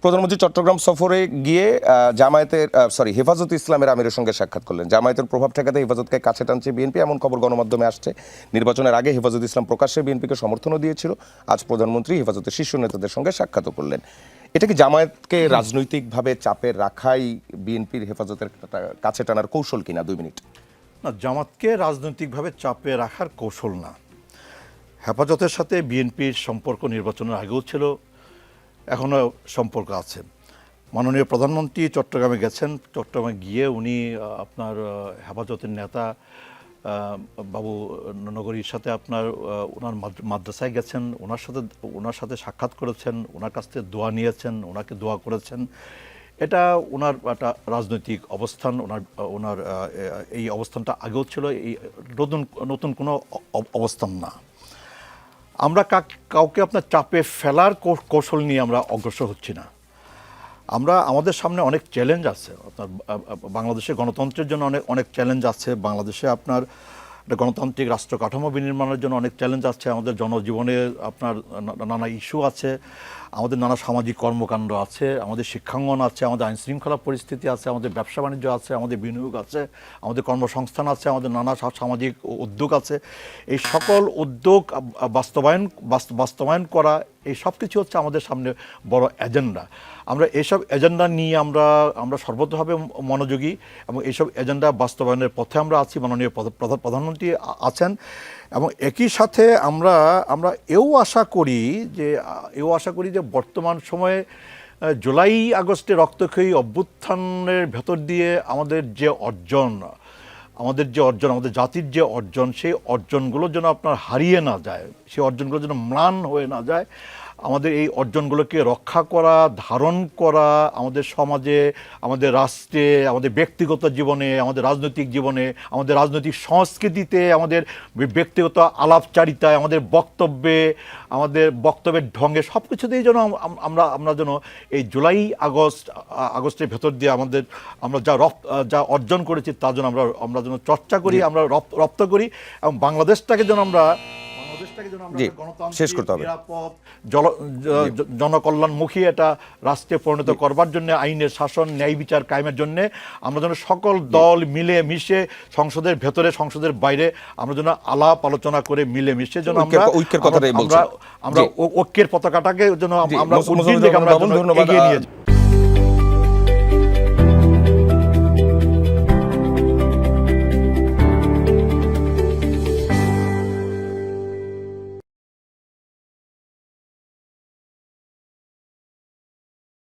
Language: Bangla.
প্রধানমন্ত্রী চট্টগ্রাম সফরে গিয়ে হেফাজত ইসলামের আমিরের সঙ্গে সাক্ষাৎ করলেন। জামায়াতের প্রভাব ঠেকাতে হেফাজতকে কাছে টানছে বিএনপি, এমন খবর গণমাধ্যমে আসছে। নির্বাচনের আগে হেফাজত ইসলাম প্রকাশ্যে বিএনপিকে সমর্থনও দিয়েছিল। আজ প্রধানমন্ত্রী হেফাজতের শীর্ষ নেতাদের সঙ্গে সাক্ষাৎও করলেন। এটা কি জামায়াতকে রাজনৈতিকভাবে চাপে রাখাই বিএনপির হেফাজতের কাছে টানার কৌশল কিনা? 2 মিনিট। না, জামাতকে রাজনৈতিকভাবে চাপে রাখার কৌশল না। হেফাজতের সাথে বিএনপির সম্পর্ক নির্বাচনের আগেও ছিল, এখনও সম্পর্ক আছে। মাননীয় প্রধানমন্ত্রী চট্টগ্রামে গেছেন, চট্টগ্রামে গিয়ে উনি আপনার হেফাজতের নেতা বাবু নগরীর সাথে ওনার মাদ্রাসায় গেছেন, ওনার সাথে সাক্ষাৎ করেছেন, ওনার কাছ থেকে দোয়া নিয়েছেন, ওনাকে দোয়া করেছেন। এটা ওনার একটা রাজনৈতিক অবস্থান। ওনার এই অবস্থানটা আগেও ছিল, এই নতুন কোনো অবস্থান না। আমরা কাউকে আপনার চাপে ফেলার কৌশল নিয়ে আমরা অগ্রসর হচ্ছি না। আমাদের সামনে অনেক চ্যালেঞ্জ আছে। আপনার বাংলাদেশে গণতন্ত্রের জন্য অনেক চ্যালেঞ্জ আছে। বাংলাদেশে আপনার একটা গণতান্ত্রিক রাষ্ট্র কাঠামো বিনির্মাণের জন্য অনেক চ্যালেঞ্জ আছে। আমাদের জনজীবনে আপনার নানা ইস্যু আছে, আমাদের নানা সামাজিক কর্মকাণ্ড আছে, আমাদের শিক্ষাঙ্গন আছে, আমাদের আইনশৃঙ্খলা পরিস্থিতি আছে, আমাদের ব্যবসা বাণিজ্য আছে, আমাদের বিনিয়োগ আছে, আমাদের কর্মসংস্থান আছে, আমাদের নানা সামাজিক উদ্যোগ আছে। এই সকল উদ্যোগ বাস্তবায়ন করা, এই সব কিছু হচ্ছে আমাদের সামনে বড় এজেন্ডা। আমরা এইসব এজেন্ডা নিয়ে আমরা সর্বতভাবে মনোযোগী এবং এইসব এজেন্ডা বাস্তবায়নের পথে আমরা আছি। মাননীয় প্রধানমন্ত্রী আছেন এবং একই সাথে আমরা এও আশা করি যে বর্তমান সময়ে জুলাই আগস্টে রক্তক্ষয়ী অভ্যুত্থানের ভেতর দিয়ে আমাদের জাতির যে অর্জন, সেই অর্জনগুলো যেন আপনার হারিয়ে না যায়, সেই অর্জনগুলো যেন ম্লান হয়ে না যায়। আমাদের এই অর্জনগুলোকে রক্ষা করা, ধারণ করা, আমাদের সমাজে, আমাদের রাষ্ট্রে, আমাদের ব্যক্তিগত জীবনে, আমাদের রাজনৈতিক জীবনে, আমাদের রাজনৈতিক সংস্কৃতিতে, আমাদের ব্যক্তিগত আলাপচারিতায়, আমাদের বক্তব্যের ঢঙ্গে, সব কিছুতেই যেন আমরা যেন এই জুলাই আগস্টের ভেতর দিয়ে আমরা যা অর্জন করেছি তা যেন আমরা যেন চর্চা করি, আমরা রপ্ত করি এবং বাংলাদেশটাকে যেন আমরা শেষ করতে হবে। নিরাপদ জনকল্যাণমুখী একটা রাষ্ট্রে পরিণত করবার জন্য, আইনের শাসন, ন্যায় বিচার কায়েমের জন্য আমরা যেন সকল দল মিলে মিশে সংসদের ভেতরে, সংসদের বাইরে আমরা যেন আলাপ আলোচনা করে মিলে মিশে যেন আমরা ঐক্যের পতাকাটাকে যেন আমরা এগিয়ে নিয়ে